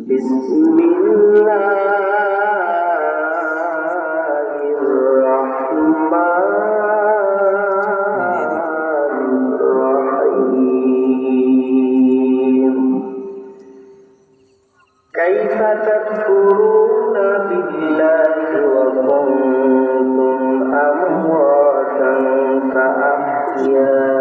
بسم الله الرحمن الرحيم كيف تكفرون بالله وكنتم أمواتا فأحياكم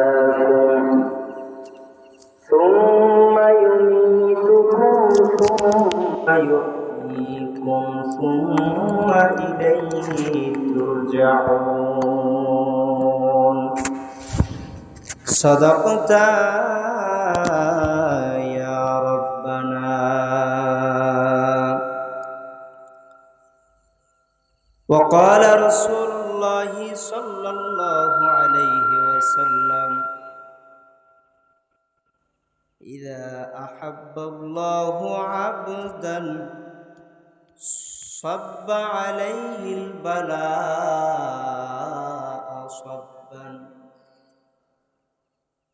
ثم يميتكم ثم يحييكم ثم إليه ترجعون صدقت يا ربنا وقال رسول الله صلى الله عليه وسلم إذا أحب الله عبدا صب عليه البلاء صبا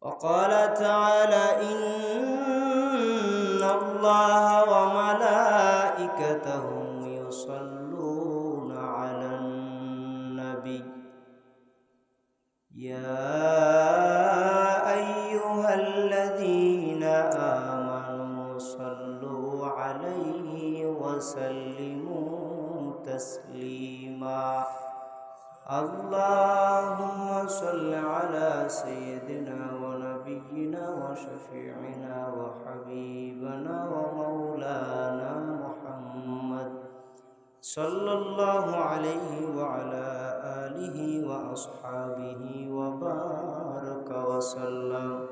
وقال تعالى إن الله وملائكته يصلون على النبي يا أيها الذين آمنوا صلوا عليه وسلموا تسليما اللهم صل على سيدنا ونبينا وشفيعنا وحبيبنا ومولانا محمد صلى الله عليه وعلى آله وأصحابه وبارك وسلم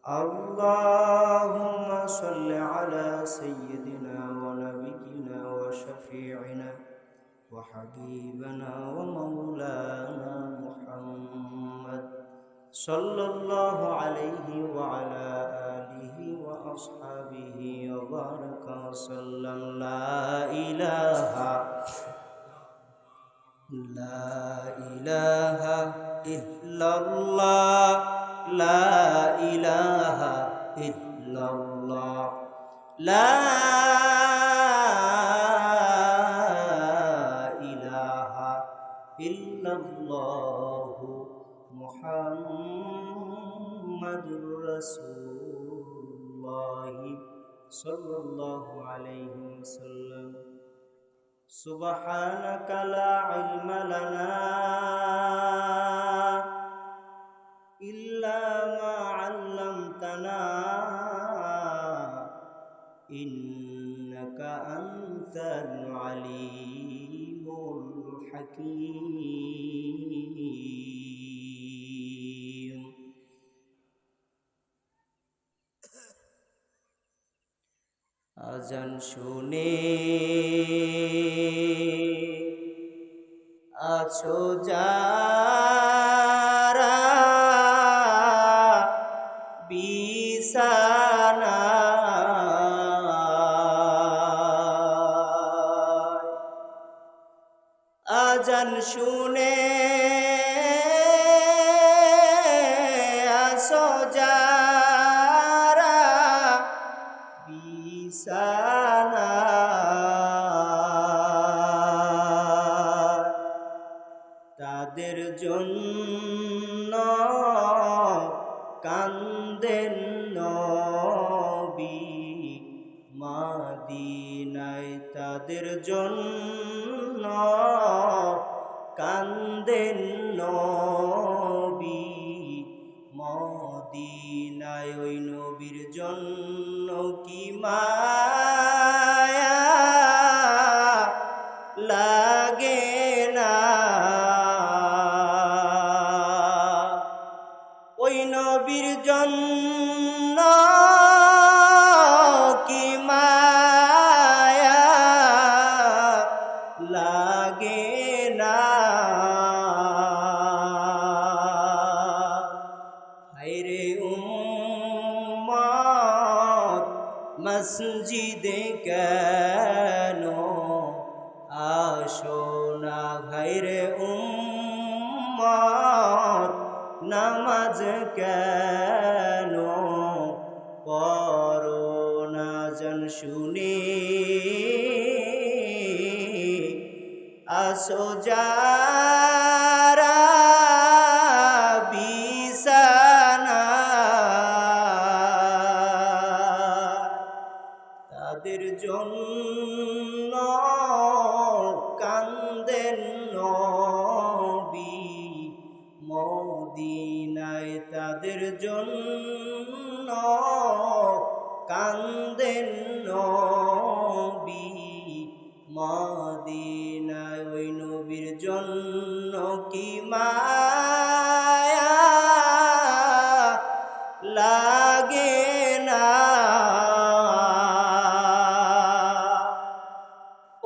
اللهم صل على سيدنا ونبينا وشفيعنا وحبيبنا ومولانا محمد صلى الله عليه وعلى آله وأصحابه وبارك وسلم لا إله إلا الله لا إله إلا الله لا إله إلا الله محمد رسول الله صلى الله عليه وسلم سبحانك لا علم لنا إلا ما علمتنا إنك أنت العليم الحكيم আজান শুনে আছো যারা বিছানায় আজান শুনে আছো যারা বিছানায় তাদের জন্য কান্দেন নবী মদিনায় তাদের জন্য কান্দেন নবী মদিনায় ওই নবীর জন্য কি মায়া লাগে না ওই নবীর জন্য কি মায়া লাগে না হায়রে উম্মত মসজিদে কেন আসো না হায়রে উম্মত নামাজ কেন পড়ো না জান শুনে সোজারা বিছানা তাদের জন্য কান্দেন নবী মদিনায় তাদের জন্য কান্দেন নবী মদিনায় ওই নবীর জন্য কি মায়া লাগে না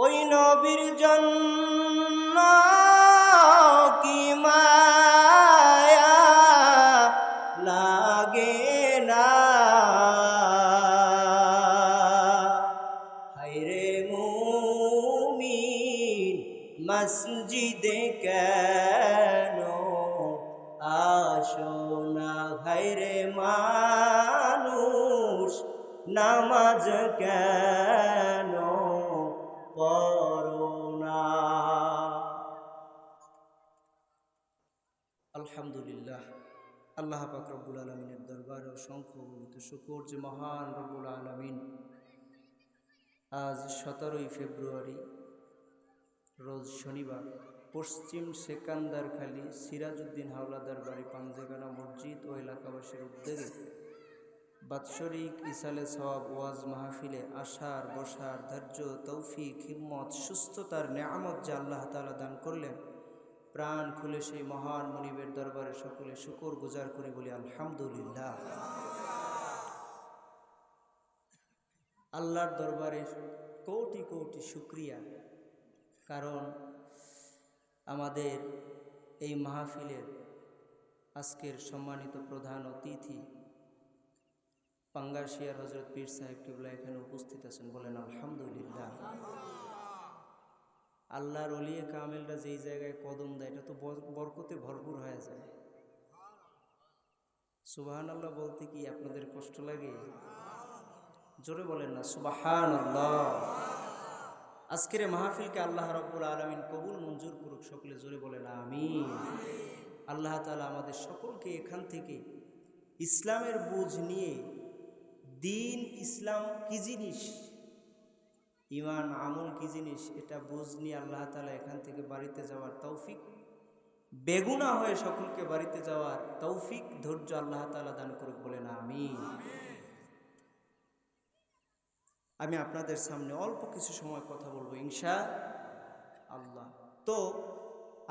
ওই নবীর জন্য কি মায়া লাগে না হায়রে মুমিন মসজিদে কেন আসো না হায়রে মানুষ নামাজ কেন পড়ো না আলহামদুলিল্লাহ আল্লাহ পাক রব্বুল আলামিনের দরবারে অসংখ্য অগণিত শুকর যে মহান রব্বুল আলামিন আজ 17 ফেব্রুয়ারি রোজ শনিবার পশ্চিম সেকান্দারখালী সিরাজউদ্দিন হাওলাদার বাড়ি পাঞ্জেগানা মসজিদ ও এলাকাবাসীর উদ্যোগে বাৎসরিক ইসালে সওয়াব ওয়াজ মাহফিলে আসার বসার ধৈর্য তৌফিক হিম্মত সুস্থতার নেয়ামত যা আল্লাহ তাআলা দান করলেন প্রাণ খুলে সেই মহান মুনিবের দরবারে সকলে শুকর গুজার করে বলি আলহামদুলিল্লাহ। আল্লাহর দরবারে কোটি কোটি শুকরিয়া, কারণ আমাদের এই মাহফিলের আজকের সম্মানিত প্রধান অতিথি পাঙ্গাশিয়ার হযরত পীর সাহেব কিবলা এখানে উপস্থিত আছেন, বলেন আলহামদুলিল্লাহ। আল্লাহর ওলিয়ে কামেলরা যেই জায়গায় কদম দেয় এটা তো বরকতে ভরপুর হয়ে যায়। সুবহানাল্লাহ বলতে কি আপনাদের কষ্ট লাগে? জোরে বলেন না সুবহানাল্লাহ। আজকের মাহফিলকে আল্লাহ রাব্বুল আলামিন কবুল মঞ্জুর করুক, সকলে জোরে বলেন আমিন। আল্লাহ তাআলা আমাদের সকলকে এখান থেকে ইসলামের বুঝ নিয়ে দিন ইসলাম কি জিনিস, ঈমান আমল কি জিনিস, এটা বুঝ নিয়ে আল্লাহ তাআলা এখান থেকে বাড়িতে যাওয়ার তৌফিক, বেগুনা হয়ে সকলকে বাড়িতে যাওয়ার তৌফিক ধৈর্য আল্লাহ তাআলা দান করুক, বলেন আমিন। আমি আপনাদের সামনে অল্প কিছু সময় কথা বলবো ইনশাআল্লাহ। তো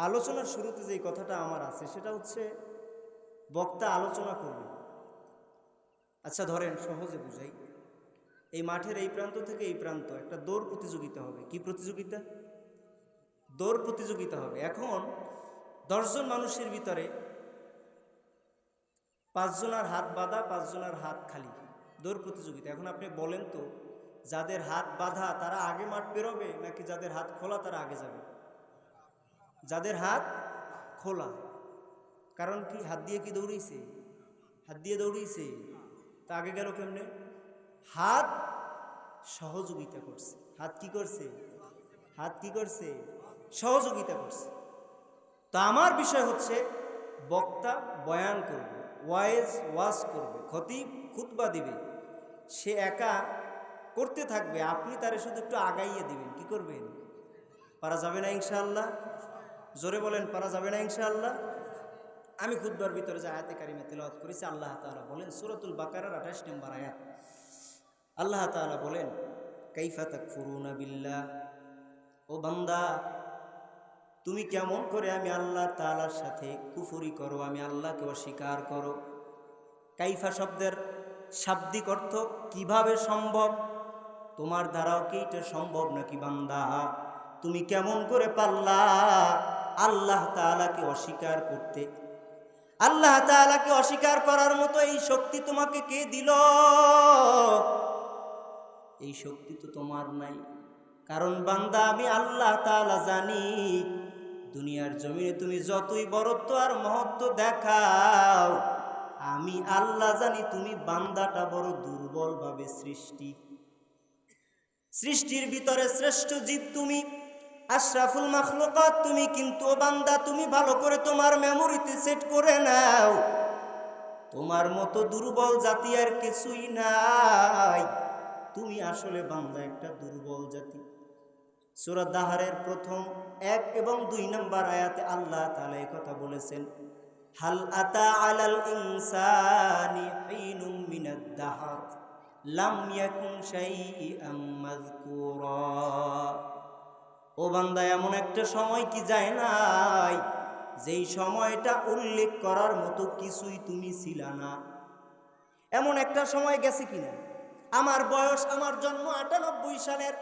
আলোচনার শুরুতে যে কথাটা আমার আছে সেটা হচ্ছে বক্তা আলোচনা করবে। আচ্ছা ধরেন সহজে বুঝাই, এই মাঠের এই প্রান্ত থেকে এই প্রান্ত একটা দৌড় প্রতিযোগিতা হবে। কি প্রতিযোগিতা? দৌড় প্রতিযোগিতা হবে। এখন 10 জন মানুষের ভিতরে 5 জনের হাত বাঁধা, 5 জনের হাত খালি, দৌড় প্রতিযোগিতা। এখন আপনি বলেন তো, যাদের হাত বাঁধা তারা আগে মাঠ পেরোবে নাকি যাদের হাত খোলা তারা আগে যাবে? যাদের হাত খোলা। কারণ কি? হাত দিয়ে কি দৌড়িয়েছে? হাত দিয়ে দৌড়িয়েছে, তা আগে গেল কেমনে? হাত সহযোগিতা করছে। হাত কি করছে? হাত কি করছে? সহযোগিতা করছে। তো আমার বিষয় হচ্ছে বক্তা বয়ান করবে, ওয়াজ করবে, খতিব খুতবা দিবে, সে একা করতে থাকবে, আপনি তারে শুধু একটু আগাইয়ে দিবেন। কি করবেন? পারা যাবে না ইনশাআল্লাহ? জোরে বলেন পারা যাবে না ইনশাআল্লাহ? আমি খুতবার ভিতরে যে আয়াতে কারিমা তেলাওয়াত করেছি, আল্লাহ তাআলা বলেন সূরাতুল বাকারার 28 নম্বর আয়াত, আল্লাহ তাআলা বলেন কাইফা তাকফুরুনা বিল্লাহ, ও বান্দা তুমি কেমন করে আমি আল্লাহ তাআলার সাথে কুফরি করো, আমি আল্লাহকে অস্বীকার করো। কাইফা শব্দের শাব্দিক অর্থ কিভাবে সম্ভব, তোমার দ্বারাও কি এটা সম্ভব নাকি বান্দা? তুমি কেমন করে পারলা আল্লাহ তাআলাকে অস্বীকার করতে? আল্লাহ তাআলাকে অস্বীকার করার মতো এই শক্তি তোমাকে কে দিল? এই শক্তি তো তোমার নাই। কারণ বান্দা আমি আল্লাহ তাআলা জানি, দুনিয়ার জমিনে তুমি যতই বড়ত্ব আর মহত্ব দেখাও, আমি আল্লাহ জানি তুমি বান্দাটা বড় দুর্বলভাবে সৃষ্টি। সৃষ্টির ভিতরে শ্রেষ্ঠ জীব তুমি, আশরাফুল মাখলুকাত, তুমি কিন্তু ও বান্দা তুমি ভালো করে তোমার মেমোরিতে সেট করে নাও, তোমার মতো দুর্বল জাতি আর কিছুই নাই। তুমি আসলে বান্দা একটা দুর্বল জাতি। সূরা দাহারের প্রথম 1 এবং 2 নম্বর আয়াতে আল্লাহ তাআলা এই কথা বলেছেন, হাল আতা আলাল ইনসানি হিনুম মিনাদ দাহর লাম ইয়াকুন শাইআম মাযকুরা। ও বান্দা, এমন একটা সময় কি যায় নাই যেই সময়টা উল্লেখ করার মতো কিছুই তুমি ছিলা না? এমন একটা সময় গেছে কিনা? আমার বয়স, আমার জন্ম 98 সালের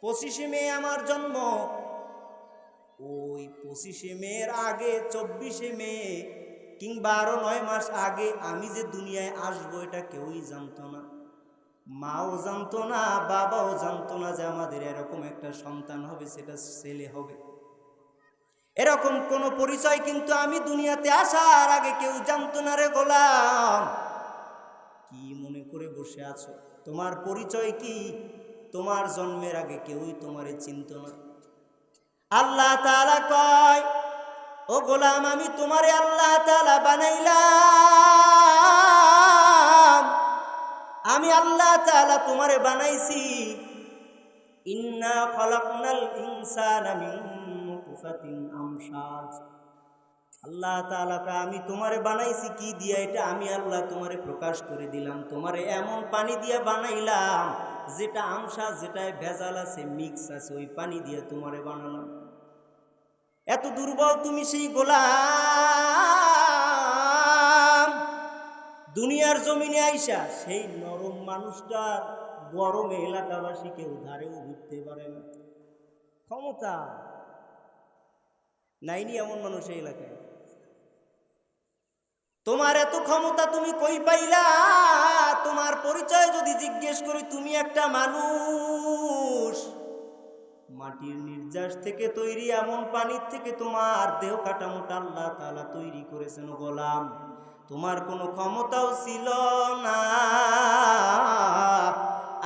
25শে মে আমার জন্ম। ওই 25শে মের আগে 24শে মে কিংবা আরো 9 মাস আগে আমি যে দুনিয়ায় আসবো এটা কেউই জানতো না। মাও জানতো না, বাবাও জানতো না যে আমাদের এরকম একটা সন্তান হবে, সেটা ছেলে হবে। এরকম কোন পরিচয় কিন্তু আমি দুনিয়াতে আসার আগে কেউ জানতো না রে গোলাম। কি মনে করে বসে আছো? তোমার পরিচয় কি? তোমার জন্মের আগে কেউই তোমারে চিনতো না। আল্লাহ তাআলা কয়, ও গোলাম, আমি তোমারে আল্লাহ তাআলা বানাইলাম, আমি আল্লাহ তাআলা তোমারে বানাইছি। ইন্না খালাকনাল ইনসানা মিন নুতফাতিন আমশাজ। আল্লাহ তাআলা কা আমি তোমারে বানাইছি কি দিয়া? এটা আমি আল্লাহ তোমারে প্রকাশ করে দিলাম। তোমারে এমন পানি দিয়া বানাইলাম যেটা আমশাজ, যেটায় ভেজাল আছে, মিক্স আছে, ওই পানি দিয়ে তোমারে বানালাম। এত দুর্বল তুমি সেই গোলাম। দুনিয়ার জমিনে আইসা সেই নরম মানুষটার গরমে এলাকাবাসী কেউ ধারেও ঘুরতে পারে না। ক্ষমতা নাইনি এমন মানুষ এই এলাকায়। তোমার এত ক্ষমতা তুমি কই পাইলা? তোমার পরিচয় যদি জিজ্ঞেস করি, তুমি একটা মানুষ, মাটির নির্যাস থেকে তৈরি, এমন পানির থেকে তোমার দেহ কাঠামোটা আল্লাহ তাআলা তৈরি করেছেন গোলাম। তোমার কোনো ক্ষমতাও ছিল না।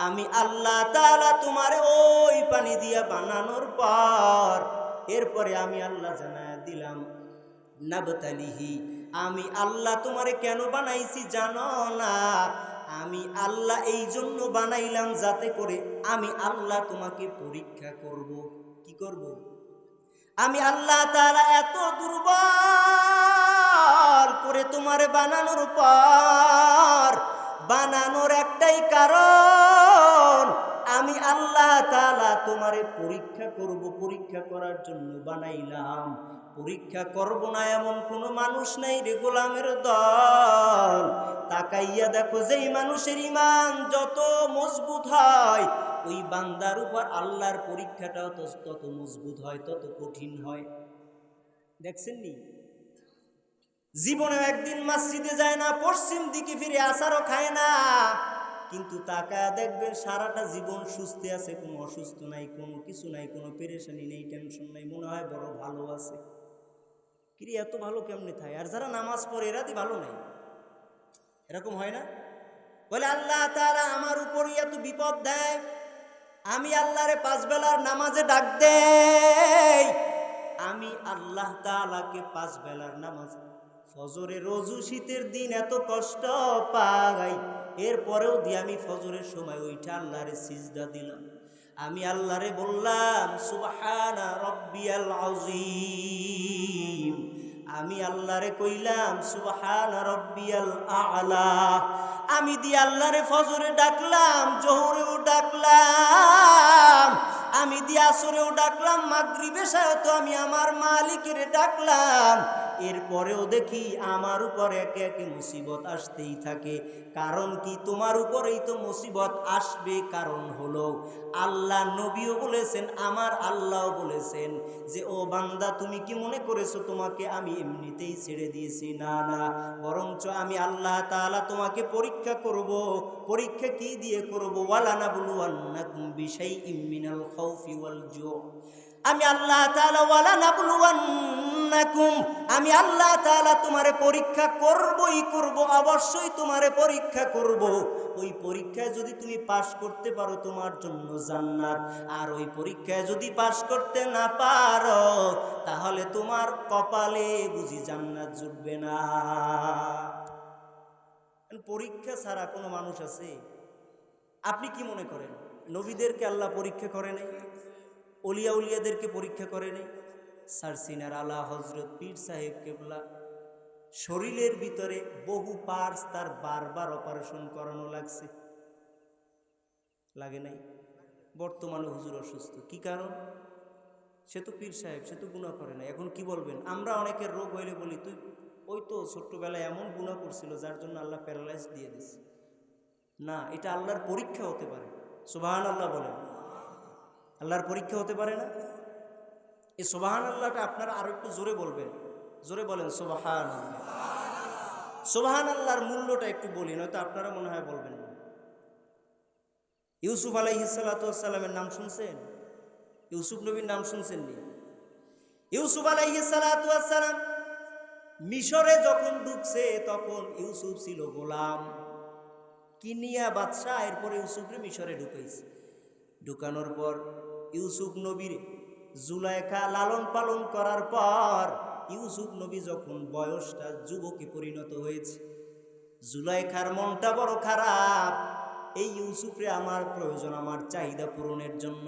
আমি আল্লাহ তাআলা তোমারে ওই পানি দিয়া বানানোর পর এরপরে আমি আল্লাহ জানায়া দিলাম, নাবতালিহি, আমি আল্লাহ তোমারে কেন বানাইছি জানো না? আমি আল্লাহ এই জন্য বানাইলাম যাতে করে আমি আল্লাহ তোমাকে পরীক্ষা করব। কি করব? আমি আল্লাহ তাআলা এত দুর্বল করে তোমারে বানানোর পর, বানানোর একটাই কারণ, আমি আল্লাহ তাআলা তোমারে পরীক্ষা করব। পরীক্ষা করার জন্য বানাইলাম। পরীক্ষা করব না এমন কোনো মানুষ নাই রে গোলামের দল। তাকাইয়া দেখো, যেই মানুষের ঈমান যত মজবুত হয়, ওই বান্দার উপর আল্লাহর পরীক্ষাটাও তত মজবুত হয়, তত কঠিন হয়। দেখছেন নি? জীবনে একদিন মসজিদে যায় না, পশ্চিম দিকে ফিরে আসারও খায় না, কিন্তু তাকায় দেখবেন সারাটা জীবন সুস্থ আছে, কোনো অসুস্থ নাই, কোনো কিছু নাই, কোনো পেরেশানি নেই, টেনশন নাই, মনে হয় বড় ভালো আছে। কিরে এত ভালো কেমনে থাকে? আর যারা নামাজ পড়ে এরা দি ভালো নাই, এরকম হয় না? বলে আল্লাহ তাআলা আমার উপরই এত বিপদ দেয়, আমি আল্লাহরে 5 বেলার নামাজে ডাক দেই, আমি আল্লাহ তাআলাকে 5 বেলার নামাজ, ফজরের রোজু শীতের দিন এত কষ্ট পাই, এরপরেও দিয়ে আমি ফজরের সময় ওইটা আল্লাহরে সিজদা দিলাম। আমি আল্লাহরে বললাম, সুবহানা রাব্বিয়াল আযীম। আমি আল্লাহরে কইলাম, সুবহানা রাব্বিয়াল আ'লা। আমি দিয়ে আল্লাহরে ফজরে ডাকলাম, জোহরেও ডাকলাম, আমি দিয়ে আসরেও ডাকলাম, মাগরিবে তো আমি আমার মালিকের ডাকলাম। এরপরেও দেখি আমার উপর একে একে মুসিবত আসতেই থাকে। কারণ কি? তোমার উপরেই তো মুসিবত আসবে। কারণ হলো আল্লাহ, নবীও বলেছেন, আমার আল্লাহও বলেছেন যে ও বান্দা, তুমি কি মনে করেছো তোমাকে আমি এমনিতেই ছেড়ে দিয়েছি? না না, বরঞ্চ আমি আল্লাহ তাআলা তোমাকে পরীক্ষা করব। পরীক্ষা কি দিয়ে করব? ওয়ালানাবলুওয়ান্নাকুম বিশাইইম মিনাল খাউফি ওয়াল জু'। আমি আল্লাহ তাআলা ওয়ালা নাবলুওয়ান্নাকুম, আমি আল্লাহ তাআলা তোমারে পরীক্ষা করবই করব, অবশ্যই তোমারে পরীক্ষা করব। ওই পরীক্ষায় যদি তুমি পাশ করতে পারো তোমার জন্য জান্নাত, আর ওই পরীক্ষায় যদি পাশ করতে না পারো তাহলে তোমার কপালে বুঝি জান্নাত জুটবে না। পরীক্ষা ছাড়া কোনো মানুষ আছে? আপনি কি মনে করেন নবীদেরকে আল্লাহ পরীক্ষা করে নাই? অলিয়া উলিয়াদেরকে পরীক্ষা করে নাই? স্যার সিনার আলা হজরত পীর সাহেব কেবলা শরীরের ভিতরে বহু পার্টস তার বারবার অপারেশন করানো লাগছে, লাগে নাই? বর্তমানে হুজুর অসুস্থ, কি কারণ? সে তো পীর সাহেব, সে তো গুনাহ করে না। এখন কি বলবেন? আমরা অনেকের রোগ হইলে বলি তুই ওই তো ছোট্টবেলায় এমন গুনাহ করছিল যার জন্য আল্লাহ প্যারালাইজ দিয়ে দিচ্ছে। না, এটা আল্লাহর পরীক্ষা হতে পারে। সুবহানাল্লাহ বলেন। আল্লাহর পরীক্ষা হতে পারে না? এই সুবহানাল্লাহটা আপনারা আরো একটু জোরে বলবেন, জোরে বলেন সুবহানাল্লাহ। সুবহানাল্লাহর মূল্যটা একটু বলি, নয়তো আপনারা মনে হয় বলবেন না। ইউসুফ আলাইহিস সালাতু ওয়াস সালামের নাম শুনছেন? ইউসুফ নবীর নাম শুনছেন নি? ইউসুফ আলাইহিস সালাতু ওয়াস সালাম মিশরে যখন ঢুকছে তখন ইউসুফ ছিল গোলাম, কিনিয়া বাদশাহ এরপরে ইউসুফকে মিশরে ঢুকাইছে। ঢুকানোর পর ইউসুফ নবীর জুলাইখা লালন পালন করার পর ইউসুফ নবী যখন বয়সটা যুবকে পরিণত হয়েছে, জুলাইখার মনটা বড় খারাপ। এই ইউসুফরে আমার প্রয়োজন, আমার চাহিদা পূরণের জন্য।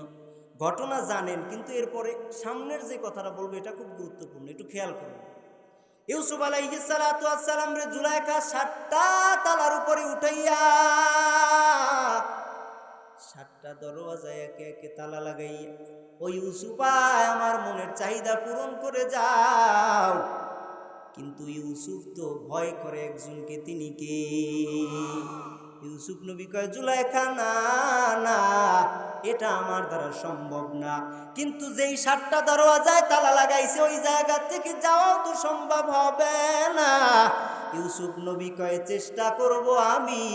ঘটনা জানেন, কিন্তু এরপরে সামনের যে কথাটা বলবো এটা খুব গুরুত্বপূর্ণ, একটু খেয়াল করুন। ইউসুফ আলাইহিস সালাতু ওয়াস সালাম রে জুলাইখা 7টা তালার উপরে উঠাইয়া 7টা দরওয়াজায় একে একে তালা লাগাইয়া, ওই ইউসুফায় আমার মনের চাহিদা পূরণ করে যাও। কিন্তু ইউসুফ তো ভয় করে একজনকে, তিনি কে? ইউসুফ নবী কয় জুলাইখা না না, এটা আমার দ্বারা সম্ভব না। কিন্তু যেই 7টা দরওয়াজায় তালা লাগাইছে ওই জায়গা থেকে যাওয়াও তো সম্ভব হবে না। ইউসুফ নবী কয় চেষ্টা করব আমি,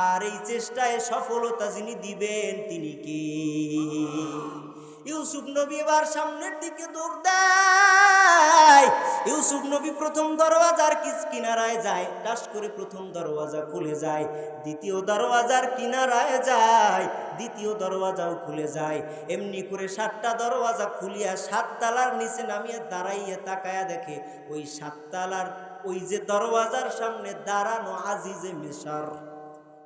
আর এই চেষ্টায় সফলতা যিনি দিবেন তিনি কে? ইউসুফ নবী এবার সামনের দিকে দৌড় দেয়। ইউসুফ নবী প্রথম দরওয়াজার কিনারায় যায়, টাস করে প্রথম দরওয়াজা খুলে যায়, দ্বিতীয় দরওয়াজার কিনারায় যায়, দ্বিতীয় দরওয়াজাও খুলে যায়। এমনি করে 7টা দরওয়াজা খুলিয়া 7 তালার নিচে নামিয়ে দাঁড়াইয়া তাকায়া দেখে ওই 7 তালার ওই যে দরওয়াজার সামনে দাঁড়ানো আজিজে মিশর,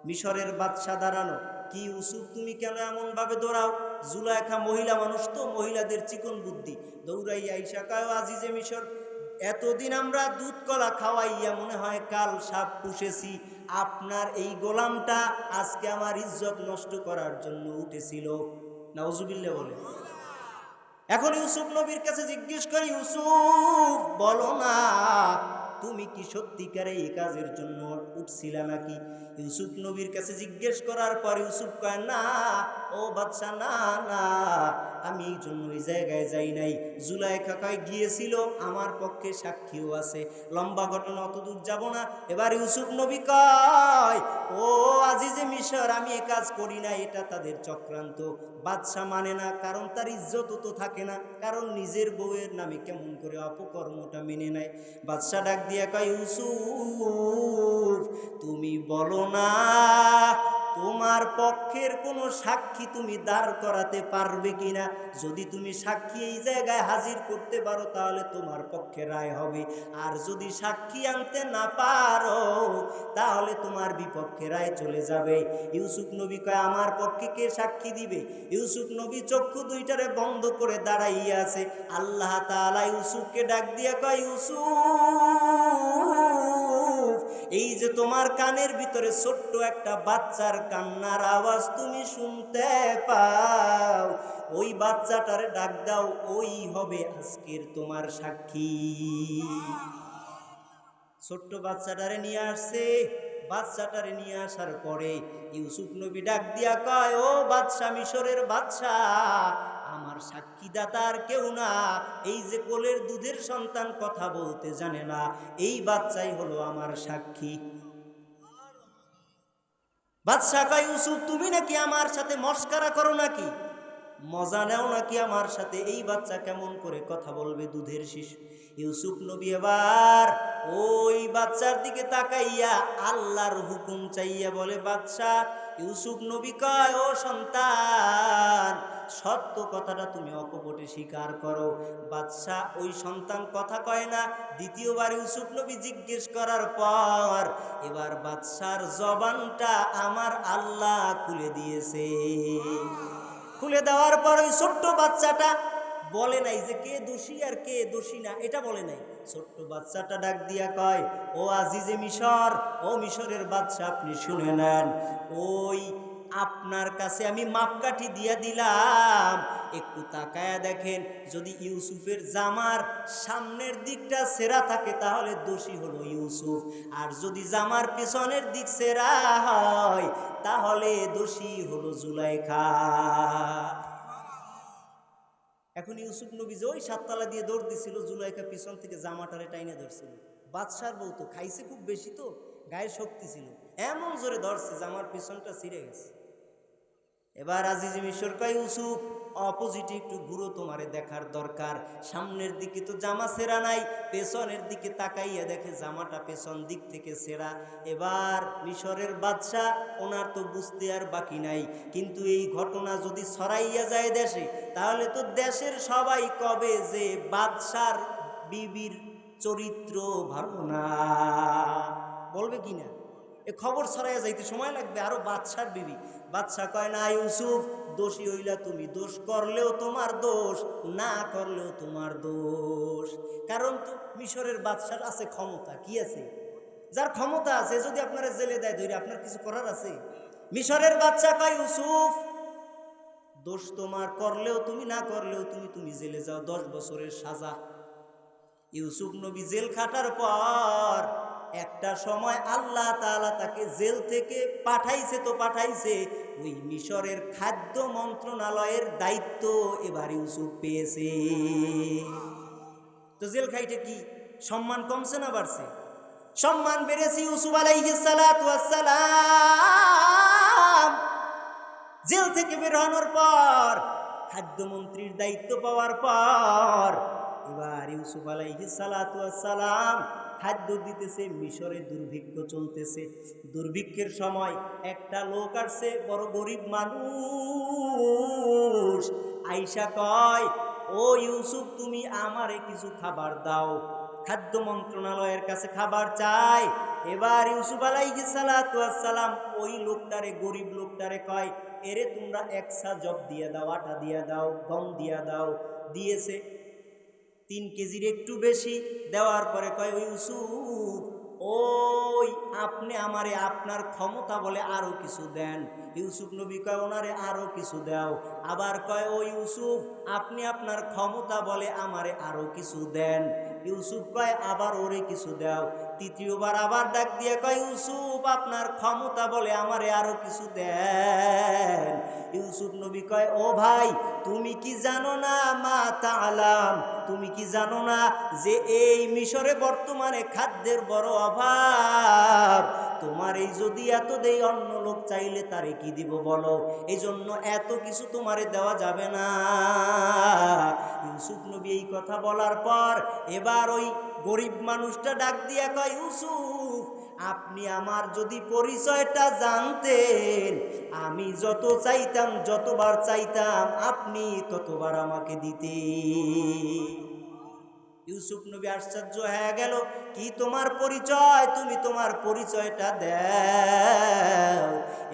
মিশরের বাদশা দাঁড়ানো। কি ইউসুফ তুমি কেন এমন ভাবে দৌড়াও? জুলাইখা মহিলা মানুষ তো, মহিলাদের চিকন বুদ্ধি, দৌড়াইয়া আইসা কয় আজিজে মিশর, এতদিন আমরা দুধ কলা খাওয়াইয়া মনে হয় কাল সাপ পুষেছি, আপনার এই গোলামটা আজকে আমার ইজ্জত নষ্ট করার জন্য উঠেছিল। নাউজুবিল্লাহ বলে। এখন ইউসুফ নবীর কাছে জিজ্ঞেস করে, ইউসুফ বলো না তুমি কি সত্যিকারে এই কাজের জন্য উঠছিলা নাকি? ইউসুফ নবীর কাছে জিজ্ঞেস করার পর ইউসুফ কয় না ও বাদশা, না না, আমি এই জন্য ওই জায়গায় যাই নাই। জুলাইখা কয় গিয়েছিল, আমার পক্ষে সাক্ষীও আছে। লম্বা ঘটনা, অত দূর যাব না। এবার ইউসুফ নবী কয় ও আজিজে মিশর, আমি এ কাজ করি না, এটা তাদের চক্রান্ত। বাদশা মানে না, কারণ তার ইজ্জত তো থাকে না, কারণ নিজের বউয়ের নামে কেমন করে অপকর্মটা মেনে নেয়। বাদশা ডাক দিয়ে কয় ইউসুফ তুমি বলো না তোমার পক্ষের কোনো সাক্ষী তুমি দাঁড় করাতে পারবে কিনা? যদি তুমি সাক্ষী এই জায়গায় হাজির করতে পারো তাহলে তোমার পক্ষে রায় হবে, আর যদি সাক্ষী আনতে না পারো তাহলে তোমার বিপক্ষে রায় চলে যাবে। ইউসুফ নবী কয় আমার পক্ষে কে সাক্ষী দিবে? ইউসুফ নবী চক্ষু দুইটারে বন্ধ করে দাঁড়াইয়া আছে। আল্লাহ তাআলা ইউসুফকে ডাক দিয়া কয় ইউসুফ, এই যে তোমার কানের ভিতরে ছোট্ট একটা বাচ্চার কান্নার আওয়াজ তুমি শুনতে পাও, ওই বাচ্চাটারে ডাক দাও, ওই হবে আজকের তোমার সাক্ষী। ছোট্ট বাচ্চাটারে নিয়ে আসছে। বাচ্চাটারে নিয়ে আসার পরে ইউসুফ নবী ডাক দিয়া কয় ও বাদশা, মিশরের বাদশা, আমার সাক্ষীদাতা আর কেউ না, এই যে কোলের দুধের সন্তান কথা বলতে জানে না, এই বাচ্চাই হলো আমার সাক্ষী। বাদশা কয় ইউসুফ তুমি নাকি আমার সাথে মস্কারা করো নাকি? মজা নেও নাকি আমার সাথে? এই বাচ্চা কেমন করে কথা বলবে, দুধের শিশু। ইউসুফ নবী এবার ওই বাচ্চার দিকে তাকাইয়া আল্লাহর হুকুম চাইয়া বলে, বাদশা। ইউসুফ নবী কয়, ও সন্তান, সত্য কথাটা তুমি অকপটে স্বীকার করো। বাদশা ওই সন্তান কথা কয় না। দ্বিতীয়বার ইউসুফ নবী জিজ্ঞেস করার পর এবার বাদশার জবানটা আমার আল্লাহ খুলে দিয়েছে। খুলে দেওয়ার পর ওই ছোট্ট বাচ্চাটা বলে নাই যে কে দোষী আর কে দোষী না, এটা বলে নাই। ছোট্ট বাচ্চাটা ডাক দিয়া কয়, ও আজিজে মিশর, ও মিশরের বাদশা, আপনি শুনে নেন। ওই আপনার কাছে আমি মাপকাঠি দিয়া দিলাম, একটু তাকায়া দেখেন, যদি ইউসুফের জামার সামনের দিকটা ছেঁড়া থাকে তাহলে দোষী হলো ইউসুফ, আর যদি জামার পেছনের দিক ছেঁড়া হয় তাহলে দোষী হলো জুলাইখা। এখন ইউসুফ নবী যে ওই সাততলা দিয়ে দৌড় দিছিল, জুলাইখা পিছন থেকে জামাটারে টাইনে ধরছিল। বাদশার বউ তো খাইছে খুব বেশি, তো গায়ে শক্তি ছিল, এমন জোরে ধরছে জামার পিছনটা ছিঁড়ে গেছে। এবার আজিজ মিশর কয়, ইউসুফ অপোজিটে একটু ঘুরো, তোমারে দেখার দরকার। সামনের দিকে তো জামা ছেঁড়া নাই, পেছনের দিকে তাকাইয়া দেখে জামাটা পেছন দিক থেকে ছেঁড়া। এবার মিশরের বাদশা, ওনার তো বুঝতে আর বাকি নাই, কিন্তু এই ঘটনা যদি ছড়াইয়া যায় দেশে, তাহলে তো দেশের সবাই কবে যে বাদশার বিবির চরিত্র ভালো না, বলবে কিনা? এ খবর ছড়াইয়া যাইতে সময় লাগবে, আরো বাদশার বিবি। বাদশা কয়, না ইউসুফ, দোষী হইলা তুমি, দোষ করলেও তোমার দোষ, না করলেও তোমার দোষ। কারণ তো মিশরের বাদশার আছে ক্ষমতা, কি আছে? যার ক্ষমতা আছে, যদি আপনারা জেলে দেয় ধরে, আপনার কিছু করার আছে? মিশরের বাদশা কয়, ইউসুফ, দোষ তোমার, করলেও তুমি, না করলেও তুমি, তুমি জেলে যাও, 10 বছরের সাজা। ইউসুফ নবী জেল খাটার পর একটা সময় আল্লাহ তাআলা তাকে জেল থেকে পাঠাইছে, তো পাঠাইছে, ওই মিশরের খাদ্য মন্ত্রণালয়ের দায়িত্ব এবার ইউসুফ পেয়েছে। তো জেল খাইতে কি সম্মান কমছে না বাড়ছে? সম্মান বেড়েছে। ইউসুফ আলাইহিস সালাতু ওয়াস সালাম জেল থেকে বের হওয়ার পর, খাদ্যমন্ত্রীর দায়িত্ব পাওয়ার পর, এবার ইউসুফ আলাইহিস সালাতু ওয়াস সালাম খাদ্য দিতেছে। মিশরে দুর্ভিক্ষ চলতেছে। দুর্ভিক্ষের সময় একটা লোক আসছে, বড় গরিব মানুষ, আইসা কয়, ও ইউসুফ, তুমি আমারে কিছু খাবার দাও। খাদ্য মন্ত্রণালয়ের কাছে খাবার চাই। এবার ইউসুফ আলাইহিস সালাতু ওয়াস সালাম ওই লোকটারে, গরিব লোকটারে কয়, এরে তোমরা 1 সা জব দিয়ে দাও, আটা দিয়ে দাও, গম দিয়া দাও। দিয়েছে 3 কেজির একটু বেশি। দেওয়ার পরে কয়, ও ইউসুফ, ওই আপনি আমারে আপনার ক্ষমতা বলে আরো কিছু দেন। ইউসুফ নবী কয়, ওনারে আরো কিছু দাও। আবার কয়, ও ইউসুফ, আপনি আপনার ক্ষমতা বলে আমারে আরো কিছু দেন। ইউসুফ কয়, আবার ওরে কিছু দাও। তৃতীয়বার আবার ডাক দিয়ে কয়, ইউসুফ, আপনার ক্ষমতা বলে আমারে আরো কিছু দেন। ইউসুফ নবী কয়, ও ভাই, তুমি কি জানো না, মা তাআলাম, তুমি কি জানো না যে এই মিশরে বর্তমানে খাদ্যের বড় অভাব? তোমার এই যদি এত দেই, অন্য লোক চাইলে তারে কি দিব বলো? এই জন্য এত কিছু তোমারে দেওয়া যাবে না। ইউসুফ নবী এই কথা বলার পর এবার ওই গরিব মানুষটা ডাক দিয়া কয়, ইউসুফ, আপনি আমার যদি পরিচয়টা জানতেন, আমি যত চাইতাম, যতবার চাইতাম, আপনি ততবার আমাকে দিতেন। ইউসুফ নবী আশ্চর্য হয়ে গেল, কি তোমার পরিচয়? তুমি তোমার পরিচয়টা দাও।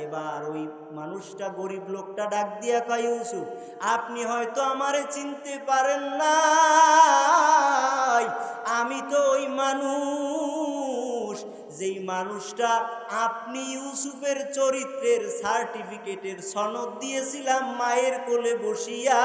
এবার ওই মানুষটা, গরিব লোকটা ডাক দিয়া কয়, ইউসুফ, আপনি হয়তো আমারে চিনতে পারেন না, আমি তো ওই মানুষ, যেই মানুষটা আপনি ইউসুফের চরিত্রের সার্টিফিকেটের সনদ দিয়েছিলাম মায়ের কোলে বসিয়া।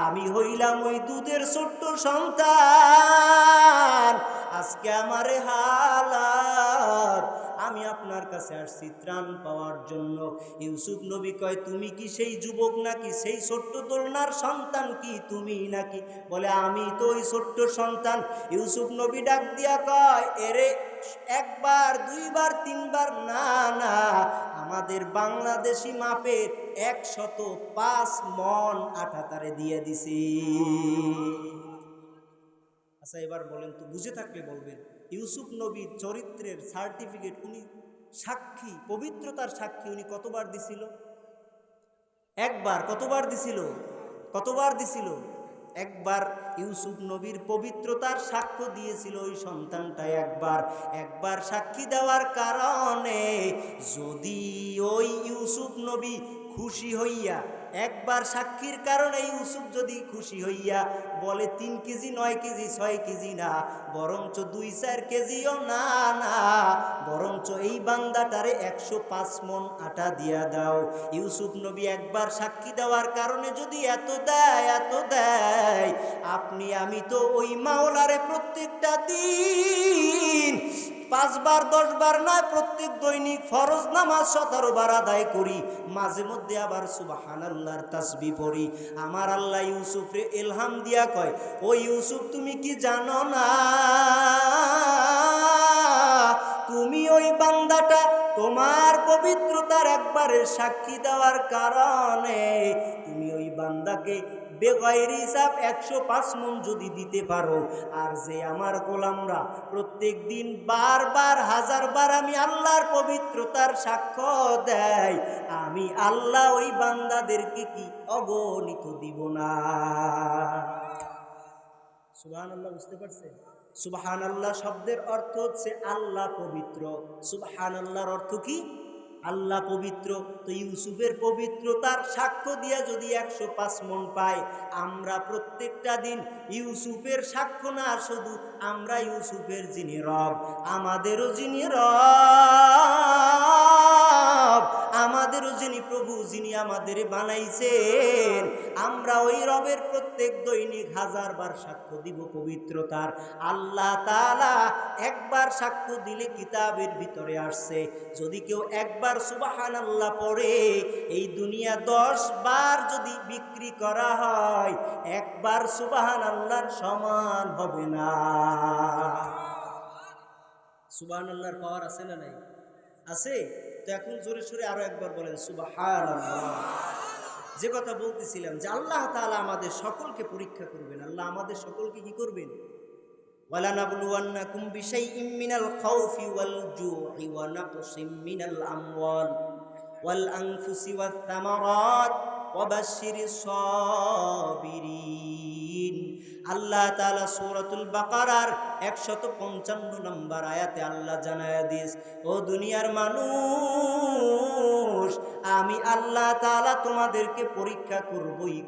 আমি হইলাম ওই দুধের ছোট্ট সন্তান। আজকে আমারে হালাত, আমি আপনার কাছে আসছি ত্রাণ পাওয়ার জন্য। ইউসুফ নবী কয়, তুমি কি সেই যুবক নাকি? সেই ছোট্ট দোলনার সন্তান কি তুমি নাকি? বলে, আমি তো ওই ছোট্ট সন্তান। ইউসুফ নবী ডাক দিয়া কয়, এরে 1 বার 2 বার 3 বার না, না, আমাদের আমাদের বাংলাদেশি মাপের 105 মণ আটা তারে দিয়ে দিছে। আচ্ছা এবার বলেন তো, বুঝে থাকলে বলবেন, ইউসুফ নবীর চরিত্রের সার্টিফিকেট উনি সাক্ষী, পবিত্রতার সাক্ষী উনি কতবার দিছিল? একবার। কতবার দিছিল? কতবার দিছিল? একবার। ইউসুফ নবীর পবিত্রতার সাক্ষ্য দিয়েছিল ওই সন্তানটা একবার। একবার সাক্ষী দেওয়ার কারণে যদি ওই ইউসুফ নবী খুশি হইয়া, একবার সাক্ষীর কারণে ইউসুফ যদি খুশি হইয়া বলে 3 কেজি 9 কেজি 6 কেজি না, বরঞ্চ 2-4 কেজিও না, না বরঞ্চ এই বান্দাটারে 105 মণ আটা দিয়া দাও। ইউসুফ নবী একবার সাক্ষী দেওয়ার কারণে যদি এত দেয়, এত দেয়, আপনি আমি তো ওই মাওলারে প্রত্যেকটা দিন 5 বার 10 বার নয়, প্রত্যেক দৈনিক ফরজ নামাজ 17 বার আদায় করি, মাঝে মধ্যে আবার সুবহানাল্লাহর তাসবিহ পড়ি। আমার আল্লাহ ইউসুফরে ইলহাম দিয়া কয়, ও ইউসুফ তুমি কি জানো না, তুমি ওই বান্দাটা তোমার পবিত্রতার একবারের সাক্ষী দেওয়ার কারণে তুমি ওই বান্দাকে বেগৈর হিসাব 105 মণ যদি দিতে পারো, আর যে আমার গোলামরা প্রত্যেক দিন বারবার 1000 বার আমি আল্লাহর পবিত্রতার সাক্ষ্য দেয়, আমি আল্লাহ ওই বান্দাদেরকে কি অগণিত দিব না? সুবহানাল্লাহ, বুঝতে পারছেন? সুবহানাল্লাহ শব্দের অর্থ হচ্ছে আল্লাহ পবিত্র। সুবহানাল্লাহর অর্থ কি? আল্লাহ পবিত্র। তো ইউসুফের পবিত্রতার সাক্ষ্য দিয়া যদি 105 মণ পায়, আমরা প্রত্যেকটা দিন ইউসুফের সাক্ষ্য না শুধু আমরা ইউসুফের যিনি রব, আমাদেরও যিনি রব, আমাদেরও যিনি প্রভু, যিনি আমাদের বানাইছেন, আমরা ওই রবের প্রত্যেক দৈনিক 1000 বার সাক্ষ্য দিব পবিত্রতার। আল্লাহ তাআলা একবার সাক্ষ্য দিলে কিতাবের ভিতরে আসছে, যদি কেউ একবার সুবহানাল্লাহ পড়ে, এই দুনিয়া 10 বার যদি বিক্রি করা হয়, একবার সুবহানাল্লাহর সমান হবে না। সুবহানাল্লাহর পাওয়ার আছে না নাই? আছে। তো এখন জোরে সোরে আরো একবার বলেন সুবহানাল্লাহ। যে কথা বলতেছিলাম যে আল্লাহ তাআলা আমাদের সকলকে পরীক্ষা করবেন, আল্লাহ আমাদের সকলকে কি করবেন? ওয়ালানাবলুওয়ান্নাকুম বিশাইইম মিনাল খাউফি ওয়াল জু'i ওয়া নাকসিম মিনাল আমওয়াল ওয়াল আনফুসি ওয়াত থামারাত ওয়া বাশশিরিস সাবিরিন। আল্লাহ তাআলা সূরাতুল বাকারার 155 নম্বর আয়াতে আল্লাহ জানায়া দিস, ও দুনিয়ার মানুষ, আমি আল্লাহ তাআলা তোমাদেরকে পরীক্ষা করবই।